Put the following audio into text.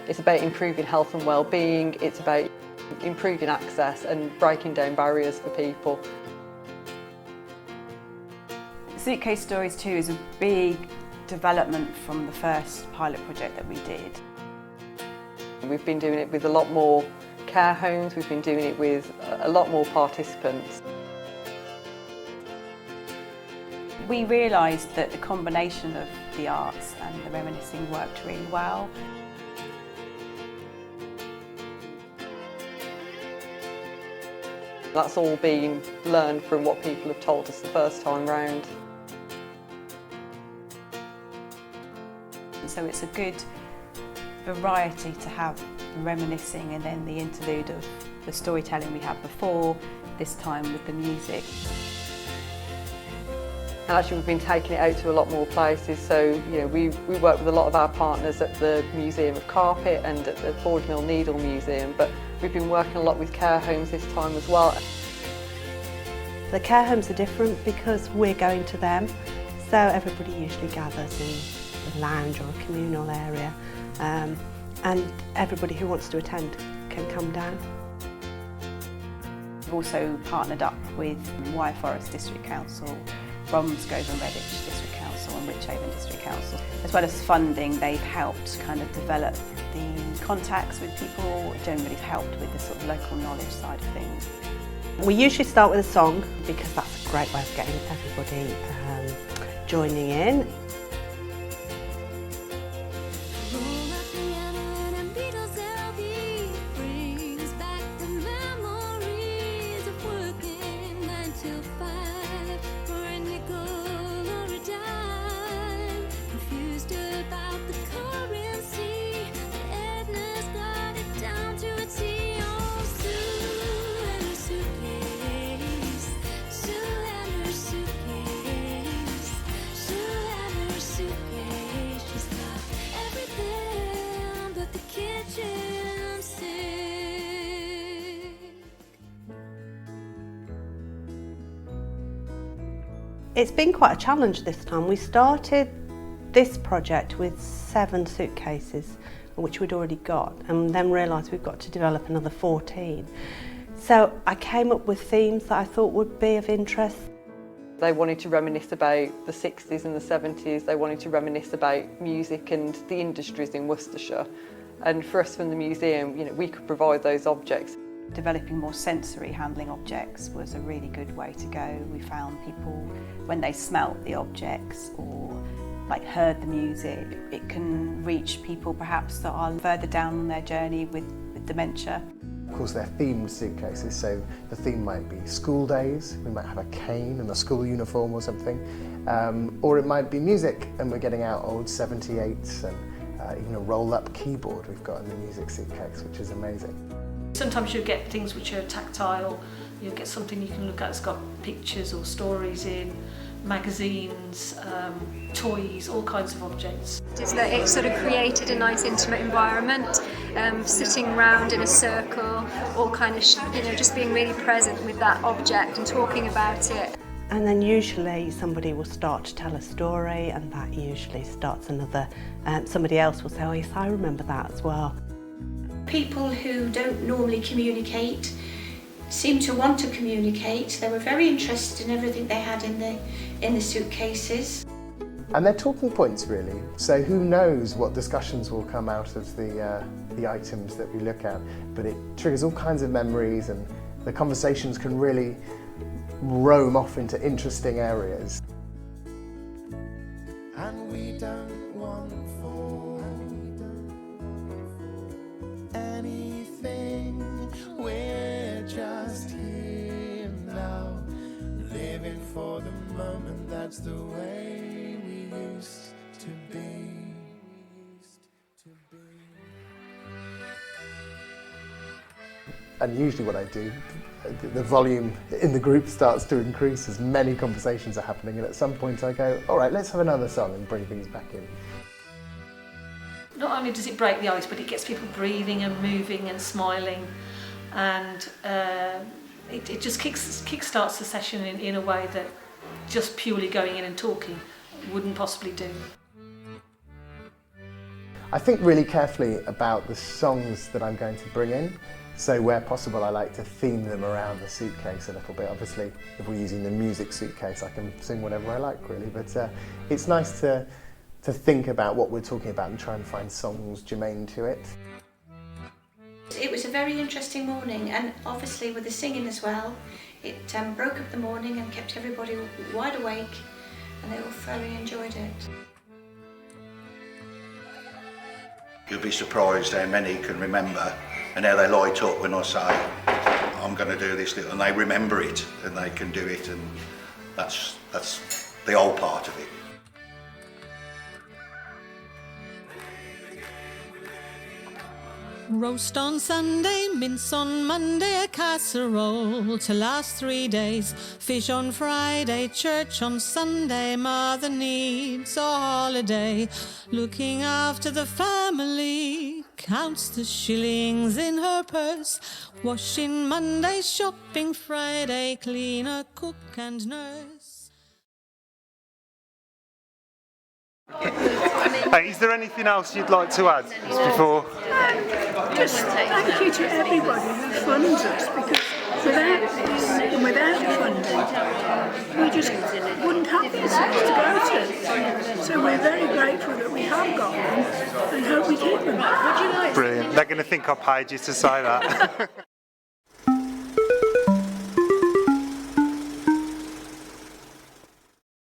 It's about improving health and well-being, it's about improving access and breaking down barriers for people. Suitcase Stories 2 is a big development from the first pilot project that we did. We've been doing it with a lot more care homes, we've been doing it with a lot more participants. We realised that the combination of the arts and the reminiscing worked really well. That's all been learned from what people have told us the first time round. So it's a good variety to have reminiscing and then the interlude of the storytelling we had before, this time with the music. And actually we've been taking it out to a lot more places, so we work with a lot of our partners at the Museum of Carpet and at the Forge Mill Needle Museum, but we've been working a lot with care homes this time as well. The care homes are different because we're going to them, so everybody usually gathers in the lounge or a communal area, and everybody who wants to attend can come down. We've also partnered up with Wyre Forest District Council, Bromsgrove and Redditch District Council and Richhaven District Council. As well as funding, they've helped kind of develop the contacts with people, generally helped with the sort of local knowledge side of things. We usually start with a song because that's a great way of getting everybody joining in. It's been quite a challenge this time. We started this project with 7 suitcases, which we'd already got, and then realised we've got to develop another 14. So I came up with themes that I thought would be of interest. They wanted to reminisce about the 60s and the 70s, they wanted to reminisce about music and the industries in Worcestershire. And for us from the museum, we could provide those objects. Developing more sensory handling objects was a really good way to go. We found people, when they smelt the objects or heard the music, it can reach people perhaps that are further down on their journey with dementia. Of course, they're themed suitcases, so the theme might be school days, we might have a cane and a school uniform or something, or it might be music and we're getting out old 78s and even a roll-up keyboard we've got in the music suitcase, which is amazing. Sometimes you'll get things which are tactile, you'll get something you can look at that's got pictures or stories in, magazines, toys, all kinds of objects. Is that it sort of created a nice intimate environment, sitting around in a circle, all kind of, just being really present with that object and talking about it. And then usually somebody will start to tell a story, and that usually starts another, somebody else will say, oh yes, I remember that as well. People who don't normally communicate seem to want to communicate. They were very interested in everything they had in the suitcases. And they're talking points really, so who knows what discussions will come out of the items that we look at, but it triggers all kinds of memories and the conversations can really roam off into interesting areas. And we don't want for anything, we're just here now, living for the moment, that's the way we used to be. And usually what I do, the volume in the group starts to increase as many conversations are happening, and at some point I go, all right, let's have another song and bring things back in. Not only does it break the ice, but it gets people breathing and moving and smiling, and it just kick-starts the session in a way that just purely going in and talking wouldn't possibly do. I think really carefully about the songs that I'm going to bring in. So where possible, I like to theme them around the suitcase a little bit. Obviously, if we're using the music suitcase, I can sing whatever I like, really. But it's nice to think about what we're talking about and try and find songs germane to it. It was a very interesting morning, and obviously with the singing as well, it broke up the morning and kept everybody wide awake, and they all thoroughly enjoyed it. You'll be surprised how many can remember and how they light up when I say, I'm going to do this little, and they remember it and they can do it, and that's the whole part of it. Roast on Sunday, mince on Monday, a casserole to last 3 days. Fish on Friday, church on Sunday, mother needs a holiday. Looking after the family, counts the shillings in her purse. Washing Monday, shopping Friday, cleaner, cook and nurse. Hey, is there anything else you'd like to add before? Just thank you to everybody who funds us, because without this and without funding, we just wouldn't have this to go to. So we're very grateful that we have got them and hope we keep them. Brilliant. They're going to think I paid you to say that.